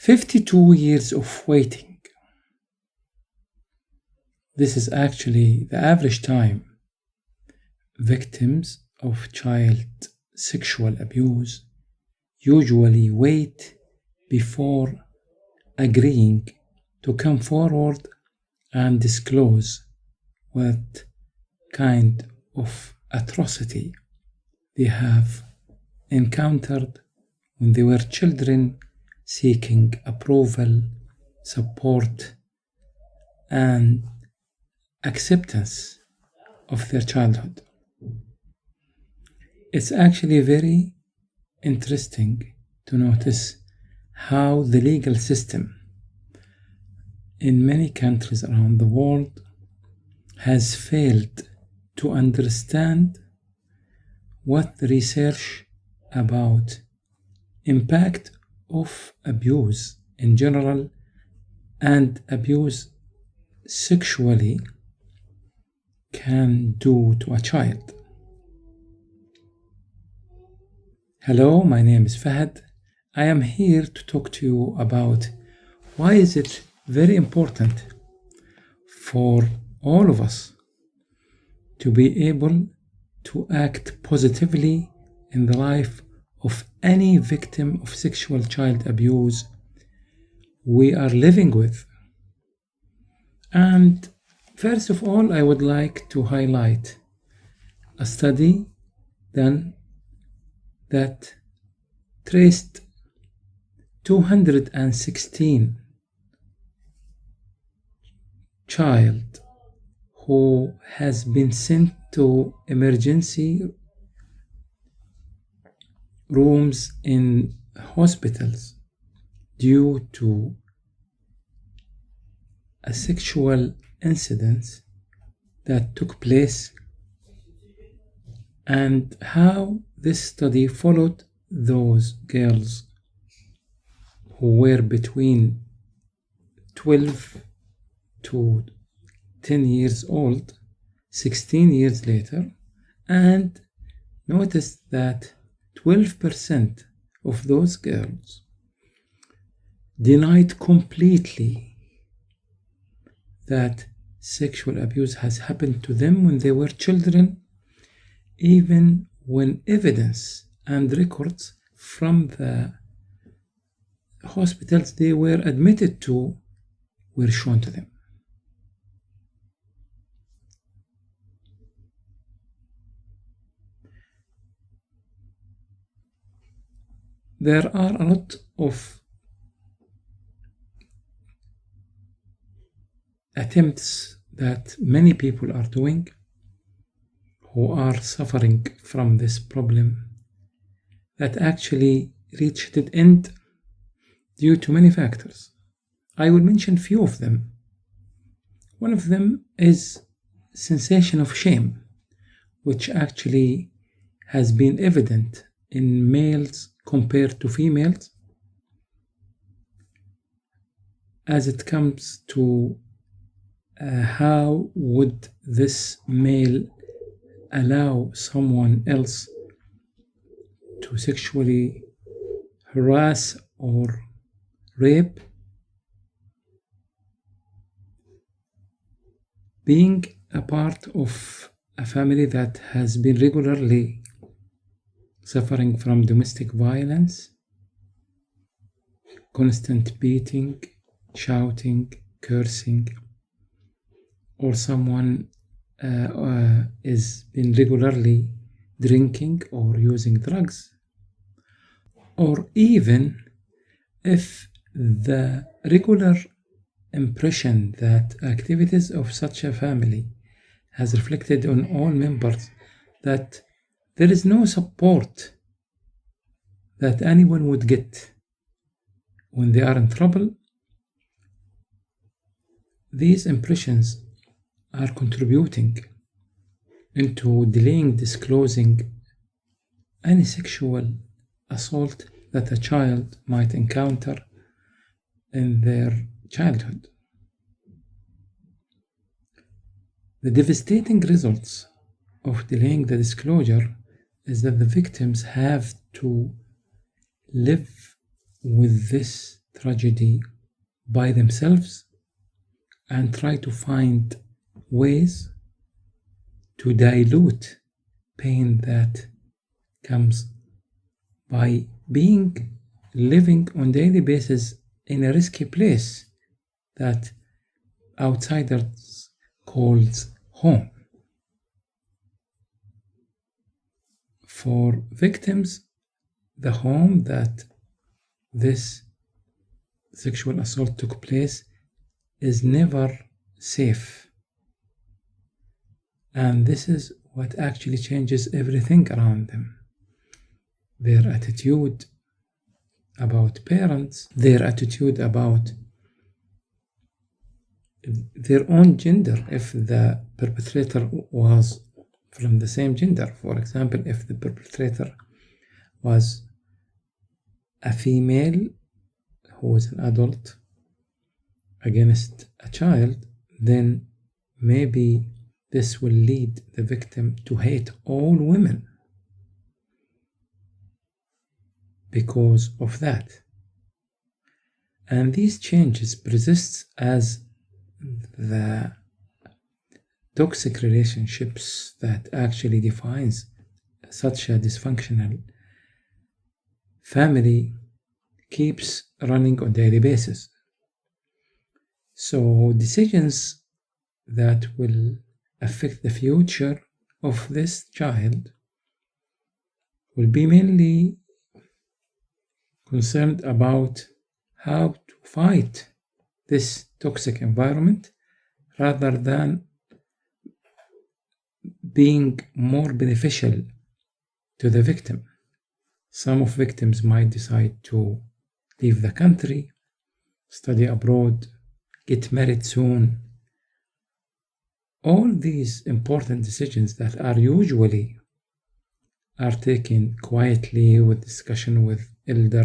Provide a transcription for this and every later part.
52 years of waiting. This is actually the average time victims of child sexual abuse usually wait before agreeing to come forward and disclose what kind of atrocity they have encountered when they were children seeking approval, support, and acceptance of their childhood. It's actually very interesting to notice how the legal system in many countries around the world has failed to understand what the research about impact of abuse in general and abuse sexually can do to a child. Hello, my name is Fahad. I am here to talk to you about why is it very important for all of us to be able to act positively in the life of any victim of sexual child abuse we are living with. And first of all, I would like to highlight a study done that traced 216 child who has been sent to emergency rooms in hospitals due to a sexual incident that took place, and how this study followed those girls who were between 12 to 10 years old 16 years later, and noticed that 12% of those girls denied completely that sexual abuse has happened to them when they were children, even when evidence and records from the hospitals they were admitted to were shown to them. There are a lot of attempts that many people are doing who are suffering from this problem that actually reach dead end due to many factors. I will mention few of them. One of them is sensation of shame, which actually has been evident in males compared to females as it comes to how would this male allow someone else to sexually harass or rape. Being a part of a family that has been regularly suffering from domestic violence, constant beating, shouting, cursing, or someone is been regularly drinking or using drugs, or even if the regular impression that activities of such a family has reflected on all members that there is no support that anyone would get when they are in trouble. These impressions are contributing into delaying disclosing any sexual assault that a child might encounter in their childhood. The devastating results of delaying the disclosure is that the victims have to live with this tragedy by themselves and try to find ways to dilute pain that comes by living on daily basis in a risky place that outsiders calls home. For victims, the home that this sexual assault took place is never safe. And this is what actually changes everything around them. Their attitude about parents, their attitude about their own gender, if the perpetrator was from the same gender. For example, if the perpetrator was a female who was an adult against a child, then maybe this will lead the victim to hate all women because of that. And these changes persist as the toxic relationships that actually defines such a dysfunctional family keeps running on a daily basis. So decisions that will affect the future of this child will be mainly concerned about how to fight this toxic environment rather than being more beneficial to the victim. Some of victims might decide to leave the country, study abroad, get married soon. All these important decisions that are taken quietly with discussion with elder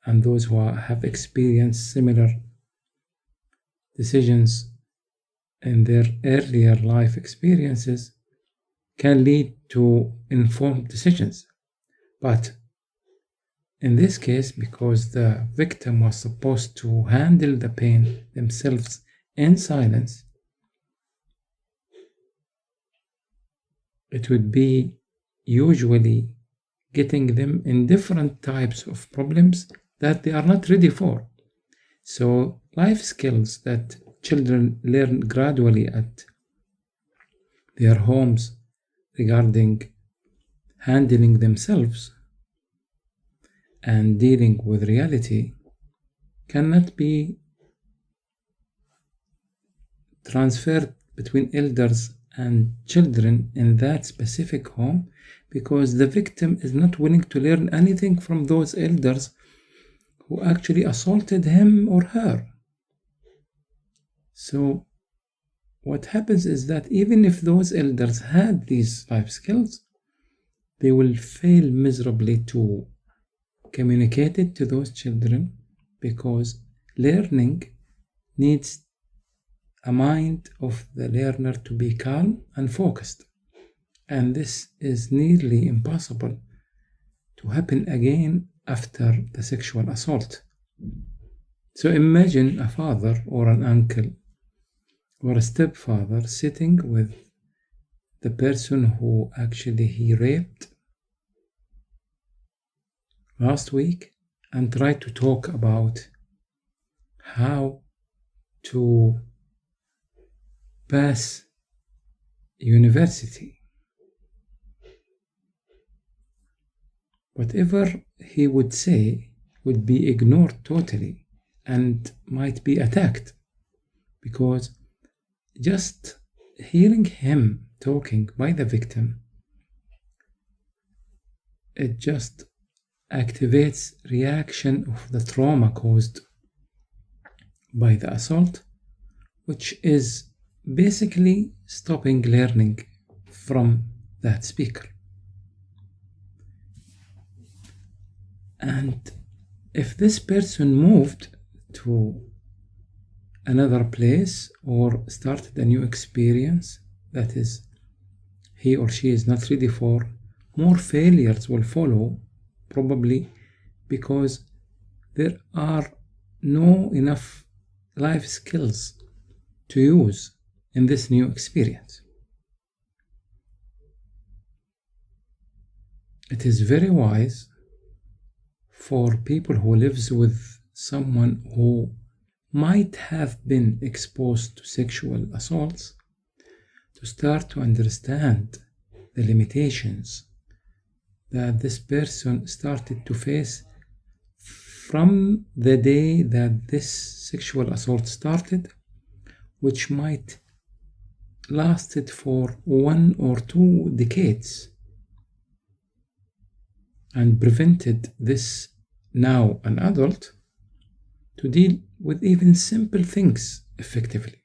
and those who have experienced similar decisions in their earlier life experiences can lead to informed decisions. But in this case, because the victim was supposed to handle the pain themselves in silence, it would be usually getting them in different types of problems that they are not ready for. So life skills that children learn gradually at their homes regarding handling themselves and dealing with reality cannot be transferred between elders and children in that specific home, because the victim is not willing to learn anything from those elders who actually assaulted him or her. So what happens is that even if those elders had these life skills, they will fail miserably to communicate it to those children, because learning needs a mind of the learner to be calm and focused. And this is nearly impossible to happen again after the sexual assault. So imagine a father or an uncle or a stepfather sitting with the person who actually he raped last week and try to talk about how to pass university. Whatever he would say would be ignored totally and might be attacked, because just hearing him talking by the victim, it just activates reaction of the trauma caused by the assault, which is basically stopping learning from that speaker. And if this person moved to another place or started a new experience that is he or she is not ready for, more failures will follow, probably because there are know enough life skills to use in this new experience. It is very wise for people who lives with someone who might have been exposed to sexual assaults to start to understand the limitations that this person started to face from the day that this sexual assault started, which might lasted for 1 or 2 decades and prevented this now an adult to deal with even simple things effectively.